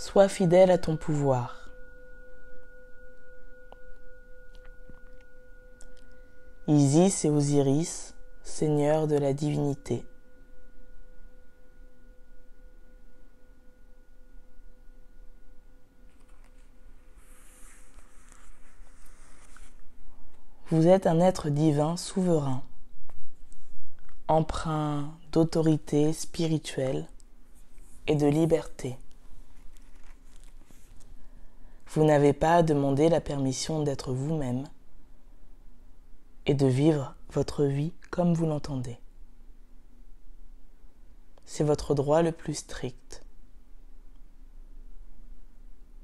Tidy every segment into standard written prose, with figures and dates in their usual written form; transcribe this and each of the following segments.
Sois fidèle à ton pouvoir. Isis et Osiris, seigneurs de la divinité. Vous êtes un être divin souverain, empreint d'autorité spirituelle et de liberté. Vous n'avez pas à demander la permission d'être vous-même et de vivre votre vie comme vous l'entendez. C'est votre droit le plus strict.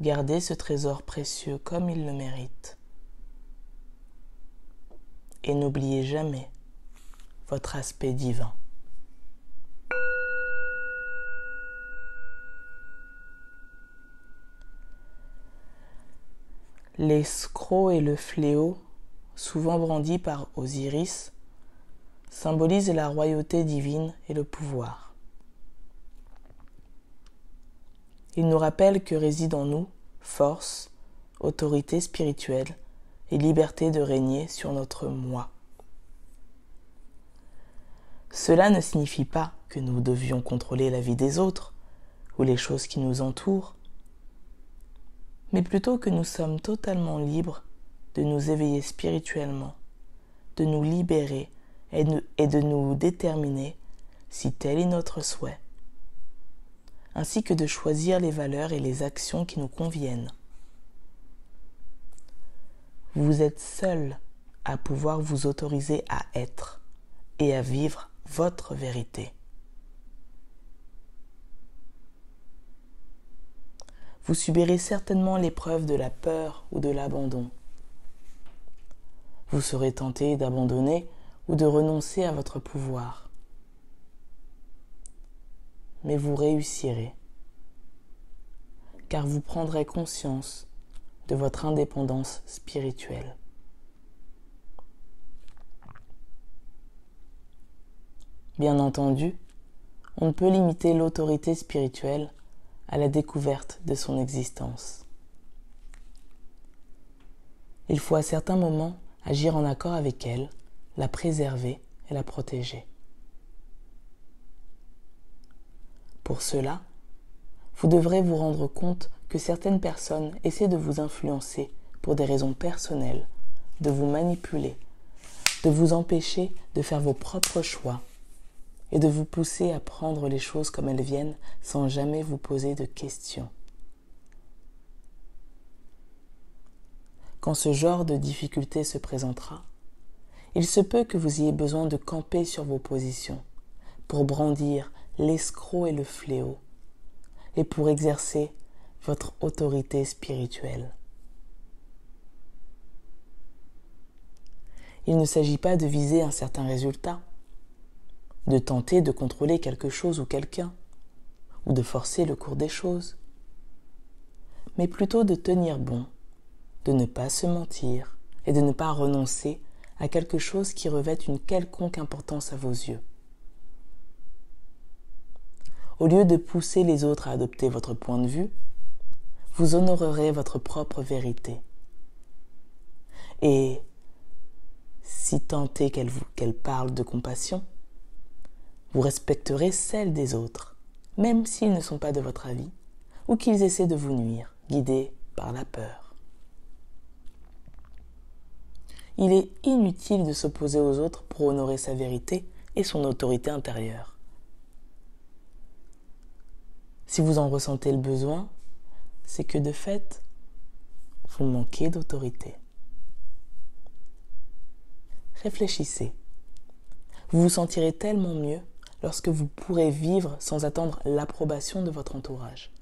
Gardez ce trésor précieux comme il le mérite. Et n'oubliez jamais votre aspect divin. L'escroc et le fléau, souvent brandis par Osiris, symbolisent la royauté divine et le pouvoir. Ils nous rappellent que réside en nous force, autorité spirituelle et liberté de régner sur notre moi. Cela ne signifie pas que nous devions contrôler la vie des autres ou les choses qui nous entourent, mais plutôt que nous sommes totalement libres de nous éveiller spirituellement, de nous libérer et de nous déterminer si tel est notre souhait, ainsi que de choisir les valeurs et les actions qui nous conviennent. Vous êtes seul à pouvoir vous autoriser à être et à vivre votre vérité. Vous subirez certainement l'épreuve de la peur ou de l'abandon. Vous serez tenté d'abandonner ou de renoncer à votre pouvoir. Mais vous réussirez, car vous prendrez conscience de votre indépendance spirituelle. Bien entendu, on ne peut limiter l'autorité spirituelle à la découverte de son existence. Il faut à certains moments agir en accord avec elle, la préserver et la protéger. Pour cela, vous devrez vous rendre compte que certaines personnes essaient de vous influencer pour des raisons personnelles, de vous manipuler, de vous empêcher de faire vos propres choix et de vous pousser à prendre les choses comme elles viennent sans jamais vous poser de questions. Quand ce genre de difficulté se présentera, il se peut que vous ayez besoin de camper sur vos positions pour brandir l'escroc et le fléau et pour exercer votre autorité spirituelle. Il ne s'agit pas de viser un certain résultat, de tenter de contrôler quelque chose ou quelqu'un, ou de forcer le cours des choses, mais plutôt de tenir bon, de ne pas se mentir et de ne pas renoncer à quelque chose qui revêt une quelconque importance à vos yeux. Au lieu de pousser les autres à adopter votre point de vue, vous honorerez votre propre vérité. Et si tant est qu'elle parle de compassion, vous respecterez celle des autres, même s'ils ne sont pas de votre avis ou qu'ils essaient de vous nuire, guidés par la peur. Il est inutile de s'opposer aux autres pour honorer sa vérité et son autorité intérieure. Si vous en ressentez le besoin, c'est que de fait, vous manquez d'autorité. Réfléchissez. Vous vous sentirez tellement mieux lorsque vous pourrez vivre sans attendre l'approbation de votre entourage.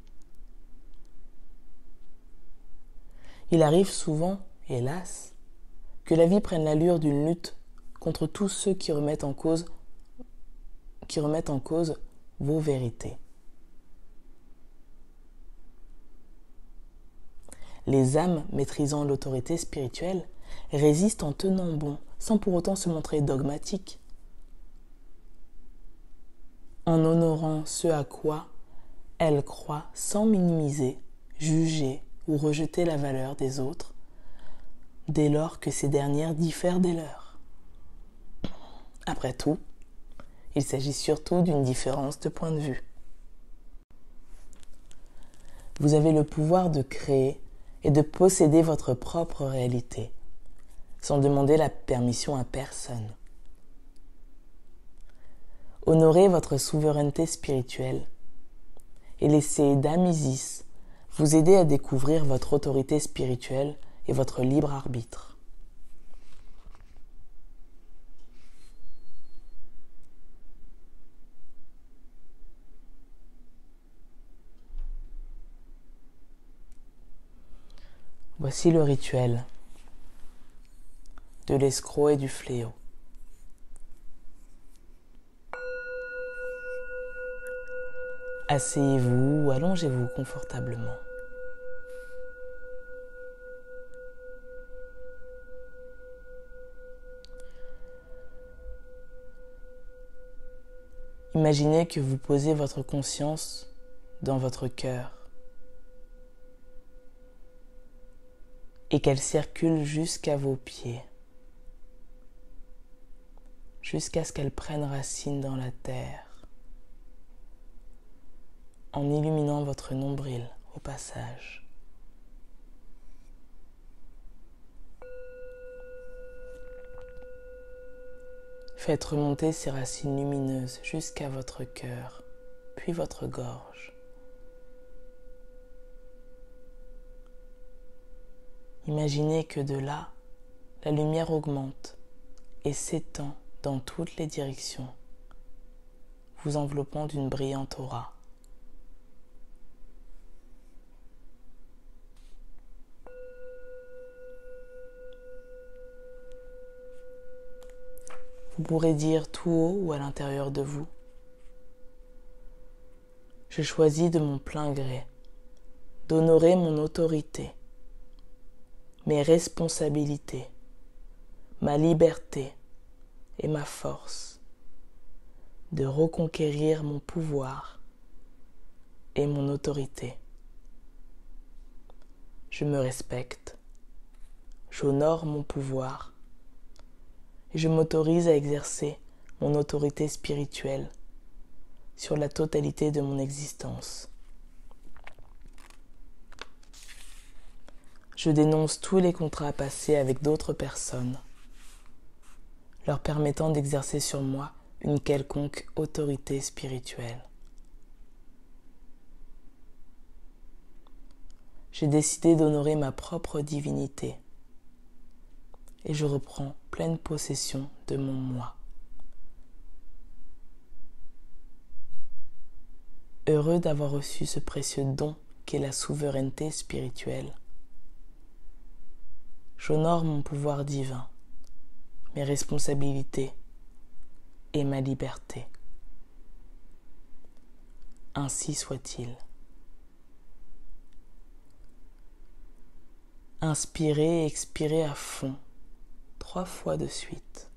Il arrive souvent, hélas, que la vie prenne l'allure d'une lutte contre tous ceux qui remettent en cause vos vérités. Les âmes maîtrisant l'autorité spirituelle résistent en tenant bon, sans pour autant se montrer dogmatiques, en honorant ce à quoi Elle croit sans minimiser, juger ou rejeter la valeur des autres dès lors que ces dernières diffèrent des leurs. Après tout, il s'agit surtout d'une différence de point de vue. Vous avez le pouvoir de créer et de posséder votre propre réalité, sans demander la permission à personne. Honorez votre souveraineté spirituelle et laissez Dame Isis vous aider à découvrir votre autorité spirituelle et votre libre arbitre. Voici le rituel de l'escroc et du fléau. Asseyez-vous ou allongez-vous confortablement. Imaginez que vous posez votre conscience dans votre cœur et qu'elle circule jusqu'à vos pieds, jusqu'à ce qu'elle prenne racine dans la terre, en illuminant votre nombril au passage. Faites remonter ces racines lumineuses jusqu'à votre cœur, puis votre gorge. Imaginez que de là, la lumière augmente et s'étend dans toutes les directions, vous enveloppant d'une brillante aura. Vous pourrez dire tout haut ou à l'intérieur de vous: je choisis de mon plein gré d'honorer mon autorité, mes responsabilités, ma liberté et ma force, de reconquérir mon pouvoir et mon autorité. Je me respecte, j'honore mon pouvoir et je m'autorise à exercer mon autorité spirituelle sur la totalité de mon existence. Je dénonce tous les contrats passés avec d'autres personnes, leur permettant d'exercer sur moi une quelconque autorité spirituelle. J'ai décidé d'honorer ma propre divinité et je reprends pleine possession de mon moi. Heureux d'avoir reçu ce précieux don qu'est la souveraineté spirituelle, j'honore mon pouvoir divin, mes responsabilités et ma liberté. Ainsi soit-il. Inspirez et expirez à fond, 3 fois de suite.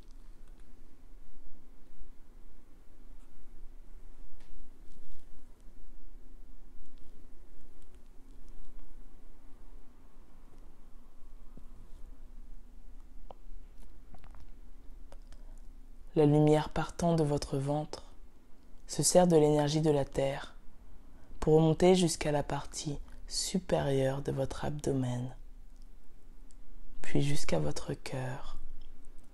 La lumière partant de votre ventre se sert de l'énergie de la terre pour remonter jusqu'à la partie supérieure de votre abdomen, puis jusqu'à votre cœur,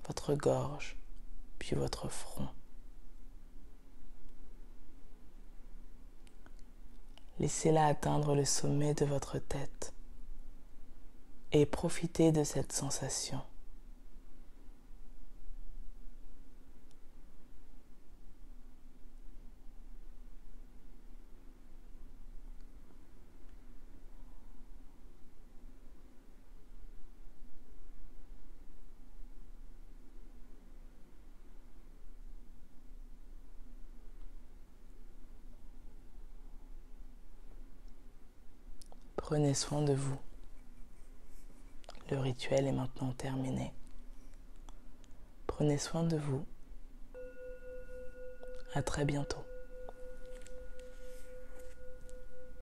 votre gorge, puis votre front. Laissez-la atteindre le sommet de votre tête et profitez de cette sensation. Prenez soin de vous. Le rituel est maintenant terminé. Prenez soin de vous. À très bientôt.